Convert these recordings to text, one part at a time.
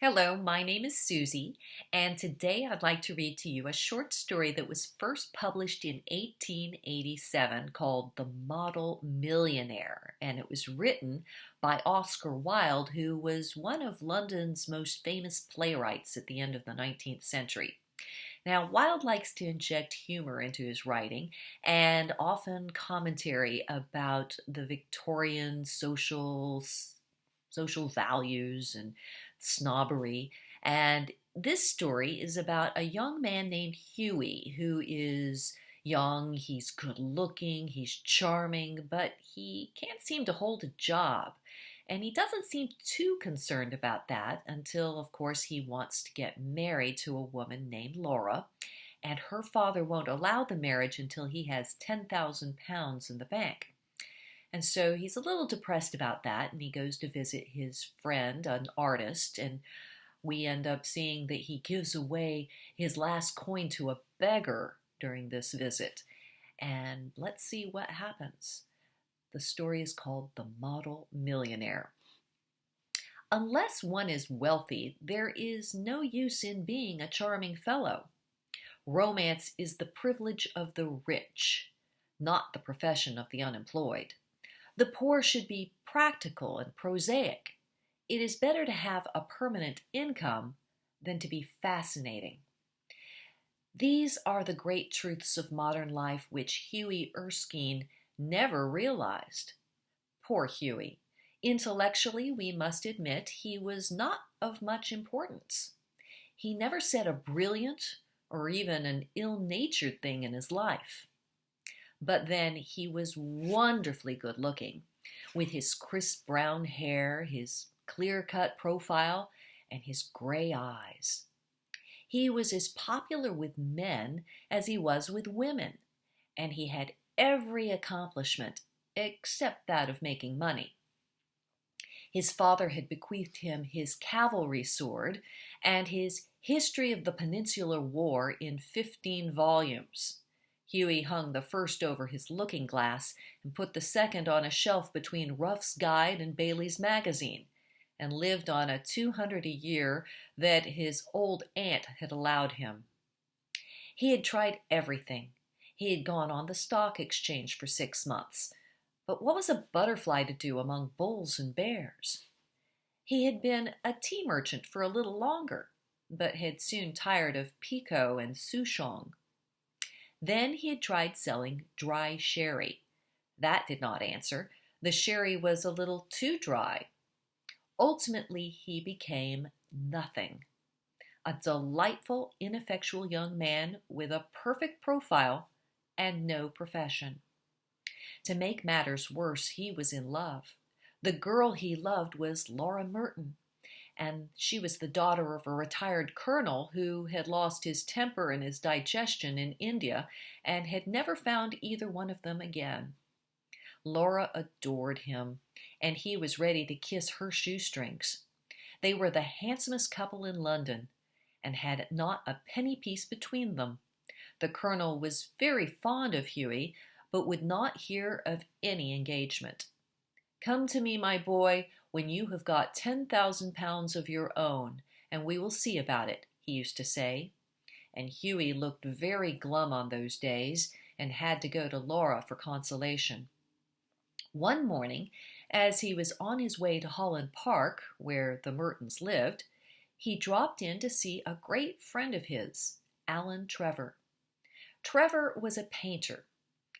Hello, my name is Susie, and today I'd like to read to you a short story that was first published in 1887 called The Model Millionaire, and it was written by Oscar Wilde, who was one of London's most famous playwrights at the end of the 19th century. Now, Wilde likes to inject humor into his writing and often commentary about the Victorian social values and snobbery. And this story is about a young man named Huey who is young, he's good looking, he's charming, but he can't seem to hold a job. And he doesn't seem too concerned about that until, of course, he wants to get married to a woman named Laura. And her father won't allow the marriage until he has £10,000 in the bank. And so he's a little depressed about that, and he goes to visit his friend, an artist, and we end up seeing that he gives away his last coin to a beggar during this visit. And let's see what happens. The story is called The Model Millionaire. Unless one is wealthy, there is no use in being a charming fellow. Romance is the privilege of the rich, not the profession of the unemployed. The poor should be practical and prosaic. It is better to have a permanent income than to be fascinating. These are the great truths of modern life which Huey Erskine never realized. Poor Huey. Intellectually, we must admit he was not of much importance. He never said a brilliant or even an ill-natured thing in his life. But then he was wonderfully good looking, with his crisp brown hair, his clear-cut profile, and his gray eyes. He was as popular with men as he was with women, and he had every accomplishment except that of making money. His father had bequeathed him his cavalry sword and his History of the Peninsular War in 15 volumes. Huey hung the first over his looking glass and put the second on a shelf between Ruff's Guide and Bailey's Magazine, and lived on a $200 a year that his old aunt had allowed him. He had tried everything. He had gone on the stock exchange for 6 months. But what was a butterfly to do among bulls and bears? He had been a tea merchant for a little longer, but had soon tired of Pekoe and Souchong. Then he had tried selling dry sherry. That did not answer. The sherry was a little too dry. Ultimately, he became nothing. A delightful, ineffectual young man with a perfect profile and no profession. To make matters worse, he was in love. The girl he loved was Laura Merton, and she was the daughter of a retired colonel who had lost his temper and his digestion in India and had never found either one of them again. Laura adored him, and he was ready to kiss her shoestrings. They were the handsomest couple in London, and had not a penny piece between them. The colonel was very fond of Huey, but would not hear of any engagement. "Come to me, my boy, when you have got £10,000 of your own, and we will see about it," he used to say. And Huey looked very glum on those days and had to go to Laura for consolation. One morning, as he was on his way to Holland Park, where the Mertons lived, he dropped in to see a great friend of his, Alan Trevor. Trevor was a painter.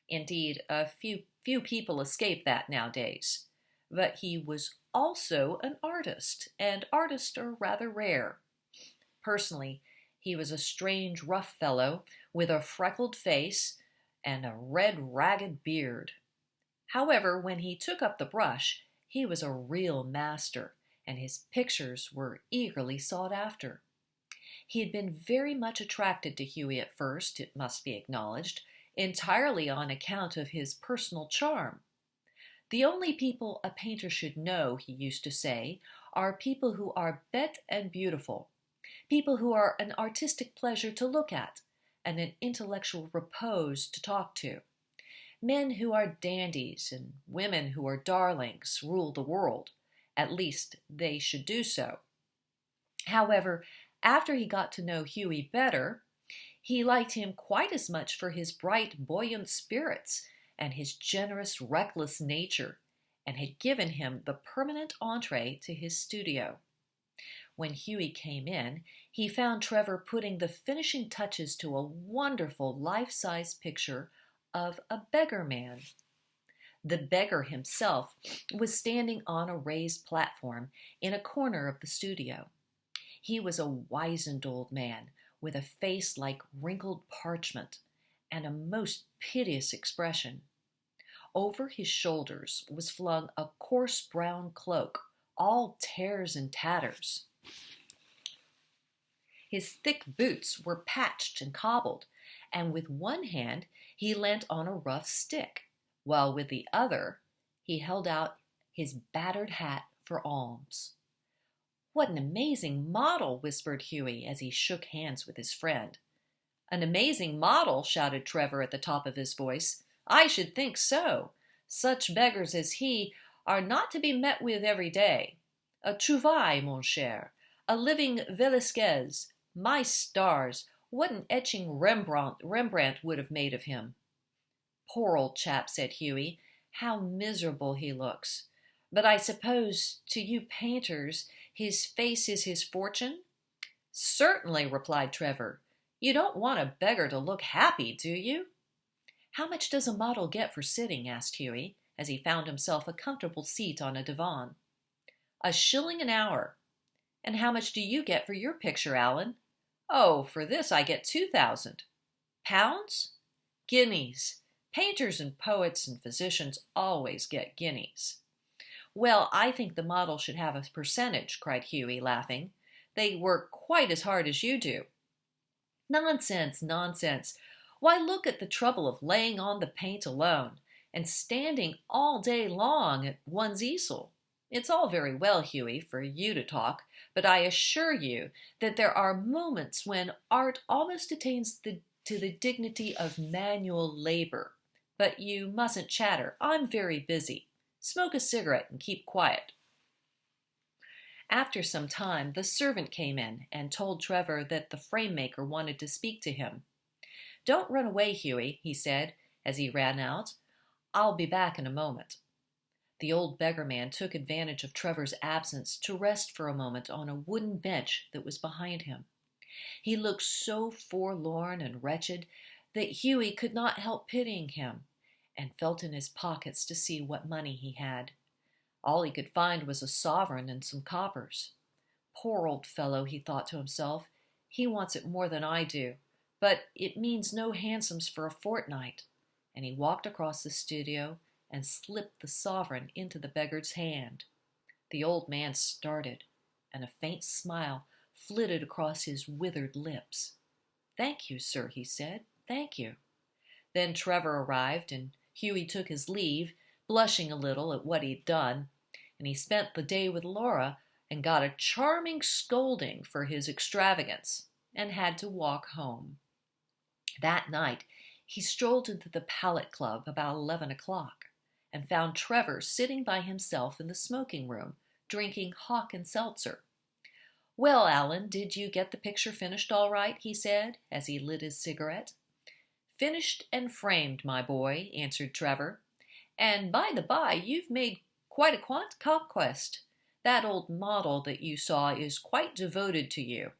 Indeed, a few people escape that nowadays. But he was also an artist, and artists are rather rare. Personally, he was a strange, rough fellow with a freckled face and a red, ragged beard. However, when he took up the brush, he was a real master, and his pictures were eagerly sought after. He had been very much attracted to Huey at first, it must be acknowledged, entirely on account of his personal charm. The only people a painter should know, he used to say, are people who are bête and beautiful, people who are an artistic pleasure to look at, and an intellectual repose to talk to. Men who are dandies and women who are darlings rule the world. At least they should do so. However, after he got to know Huey better, he liked him quite as much for his bright, buoyant spirits and his generous, reckless nature, and had given him the permanent entree to his studio. When Huey came in, he found Trevor putting the finishing touches to a wonderful life-size picture of a beggar man. The beggar himself was standing on a raised platform in a corner of the studio. He was a wizened old man with a face like wrinkled parchment and a most piteous expression. Over his shoulders was flung a coarse brown cloak, all tears and tatters. His thick boots were patched and cobbled, and with one hand he leant on a rough stick, while with the other he held out his battered hat for alms. "What an amazing model!" whispered Huey as he shook hands with his friend. "An amazing model!" shouted Trevor at the top of his voice. "I should think so. Such beggars as he are not to be met with every day. A trouvaille, mon cher, a living Velasquez. My stars, what an etching Rembrandt would have made of him." "Poor old chap," said Huey. "How miserable he looks. But I suppose, to you painters, his face is his fortune?" "Certainly," replied Trevor. "You don't want a beggar to look happy, do you?" "How much does a model get for sitting?" asked Huey, as he found himself a comfortable seat on a divan. "A shilling an hour." "And how much do you get for your picture, Alan?" "Oh, for this I get 2,000. "Pounds?" "Guineas. Painters and poets and physicians always get guineas." "Well, I think the model should have a percentage," cried Huey, laughing. "They work quite as hard as you do." "Nonsense, nonsense. Why, look at the trouble of laying on the paint alone, and standing all day long at one's easel. It's all very well, Huey, for you to talk, but I assure you that there are moments when art almost attains to the dignity of manual labor. But you mustn't chatter. I'm very busy. Smoke a cigarette and keep quiet." After some time, the servant came in and told Trevor that the frame maker wanted to speak to him. "Don't run away, Huey," he said as he ran out. "I'll be back in a moment." The old beggar man took advantage of Trevor's absence to rest for a moment on a wooden bench that was behind him. He looked so forlorn and wretched that Huey could not help pitying him, and felt in his pockets to see what money he had. All he could find was a sovereign and some coppers. "Poor old fellow," he thought to himself. "He wants it more than I do, but it means no hansoms for a fortnight." And he walked across the studio and slipped the sovereign into the beggar's hand. The old man started, and a faint smile flitted across his withered lips. "Thank you, sir," he said. "Thank you." Then Trevor arrived, and Huey took his leave, blushing a little at what he'd done, and he spent the day with Laura and got a charming scolding for his extravagance and had to walk home. That night he strolled into the Palette Club about 11 o'clock and found Trevor sitting by himself in the smoking room, drinking hock and seltzer. "Well, Alan, did you get the picture finished all right?" he said as he lit his cigarette. "Finished and framed, my boy," answered Trevor. "And by the by, you've made quite a conquest. That old model that you saw is quite devoted to you.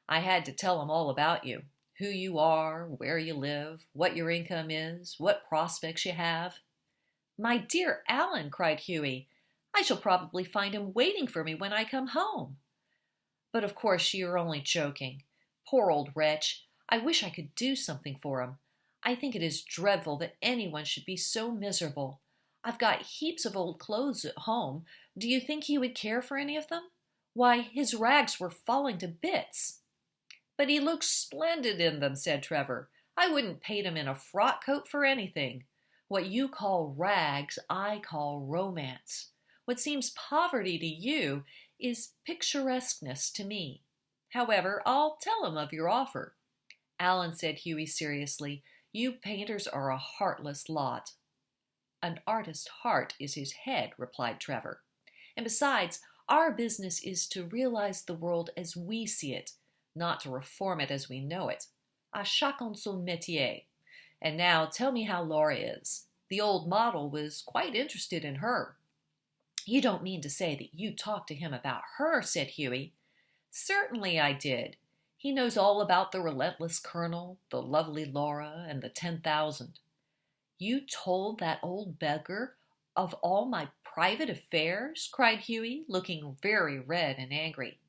I had to tell him all about you, who you are, where you live, what your income is, what prospects you have." "My dear Alan," cried Huey, "I shall probably find him waiting for me when I come home." "But of course you're only joking. Poor old wretch. I wish I could do something for him. I think it is dreadful that anyone should be so miserable. I've got heaps of old clothes at home. Do you think he would care for any of them? Why, his rags were falling to bits." "But he looks splendid in them," said Trevor. "I wouldn't paint him in a frock coat for anything. What you call rags, I call romance. What seems poverty to you is picturesqueness to me. However, I'll tell him of your offer." "Alan," said Huey seriously, "you painters are a heartless lot." "An artist's heart is his head," replied Trevor. "And besides, Our business is to realize the world as we see it, not to reform it as we know it. À chacun son métier. And now tell me how Laura is. The old model was quite interested in her. You don't mean to say that you talked to him about her, said Hughie. Certainly I did. He knows all about the relentless colonel, the lovely Laura, and the 10,000. You told that old beggar of all my private affairs? Cried Hughie, looking very red and angry.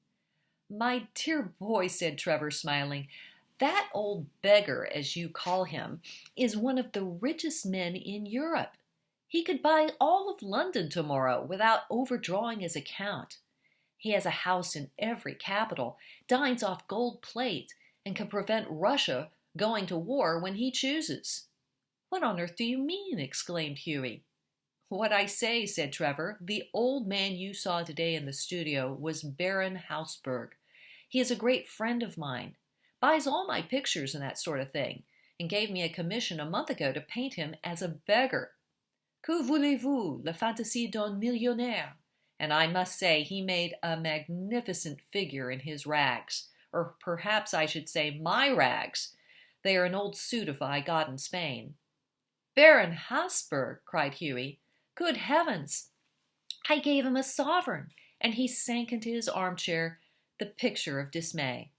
My dear boy, said Trevor, smiling, that old beggar, as you call him, is one of the richest men in Europe. He could buy all of London tomorrow without overdrawing his account. He has a house in every capital, dines off gold plate, and can prevent Russia going to war when he chooses. What on earth do you mean? Exclaimed Hughie. What I say, said Trevor. The old man you saw today in the studio was Baron Hausberg. He is a great friend of mine, buys all my pictures and that sort of thing, and gave me a commission a month ago to paint him as a beggar. Que voulez-vous, la fantaisie d'un millionnaire? And I must say he made a magnificent figure in his rags, or perhaps I should say my rags. They are an old suit of I got in Spain. Baron Hausberg, cried Hughie. Good heavens! I gave him a sovereign, and he sank into his armchair, the picture of dismay.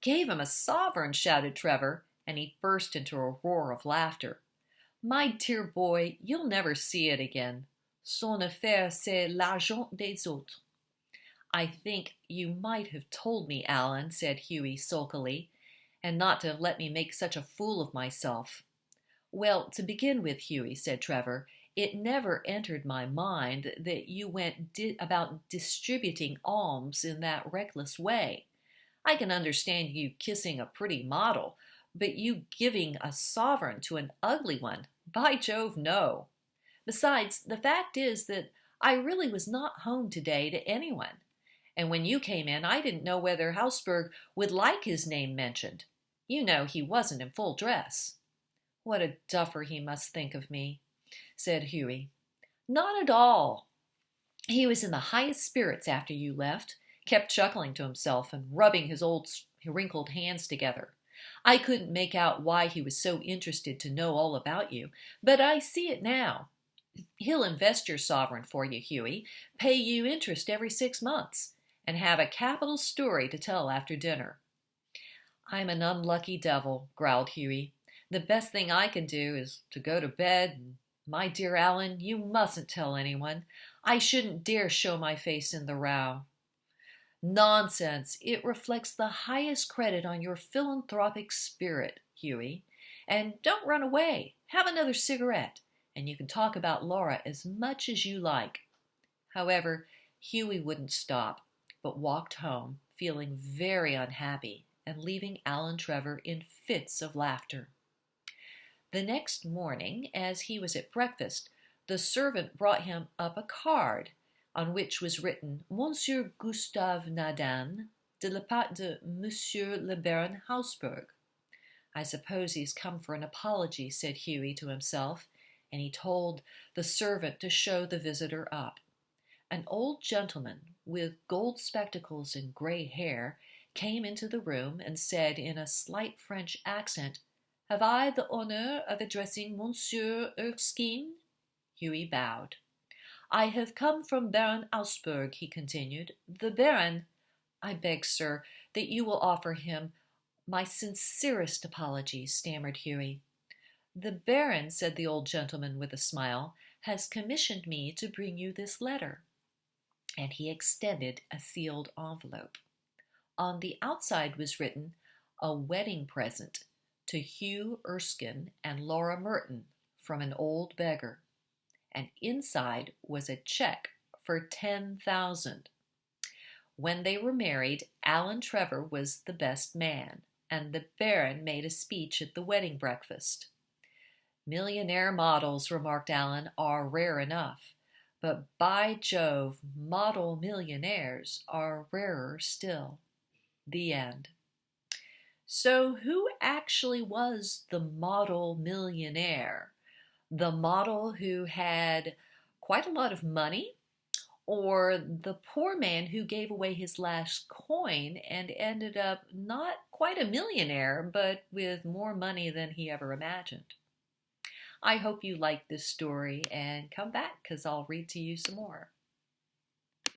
Gave him a sovereign, shouted Trevor, and he burst into a roar of laughter. My dear boy, you'll never see it again. Son affaire, c'est l'argent des autres. I think you might have told me, Alan, said Hughie sulkily, and not to have let me make such a fool of myself. Well, to begin with, Hughie, said Trevor, it never entered my mind that you went about distributing alms in that reckless way. I can understand you kissing a pretty model, but you giving a sovereign to an ugly one, by Jove, no. Besides, the fact is that I really was not home today to anyone, and when you came in I didn't know whether Hausberg would like his name mentioned. You know he wasn't in full dress. What a duffer he must think of me, said Hughie. Not at all. He was in the highest spirits after you left, kept chuckling to himself and rubbing his old wrinkled hands together. I couldn't make out why he was so interested to know all about you, but I see it now. He'll invest your sovereign for you, Hughie, pay you interest every 6 months, and have a capital story to tell after dinner. I'm an unlucky devil, growled Hughie. The best thing I can do is to go to bed. And, my dear Alan, you mustn't tell anyone. I shouldn't dare show my face in the row. Nonsense. It reflects the highest credit on your philanthropic spirit, Hughie. And don't run away. Have another cigarette, and you can talk about Laura as much as you like. However, Hughie wouldn't stop, but walked home, feeling very unhappy and leaving Alan Trevor in fits of laughter. The next morning, as he was at breakfast, the servant brought him up a card on which was written, Monsieur Gustave Nadan, de la part de Monsieur le Baron Hausberg. I suppose he's come for an apology, said Hughie to himself, and he told the servant to show the visitor up. An old gentleman with gold spectacles and gray hair came into the room and said in a slight French accent, Have I the honor of addressing Monsieur Erskine? Hughie bowed. I have come from Baron Hausberg, he continued. The Baron, I beg, sir, that you will offer him my sincerest apologies, stammered Hughie. The Baron, said the old gentleman with a smile, has commissioned me to bring you this letter. And he extended a sealed envelope. On the outside was written, A wedding present to Hugh Erskine and Laura Merton from an old beggar. And inside was a check for 10,000. When they were married, Alan Trevor was the best man, and the Baron made a speech at the wedding breakfast. Millionaire models, remarked Alan, are rare enough, but by Jove, model millionaires are rarer still. The end. So who actually was the model millionaire? The model who had quite a lot of money, Or the poor man who gave away his last coin and ended up not quite a millionaire, but with more money than he ever imagined. I hope you like this story and come back because I'll read to you some more.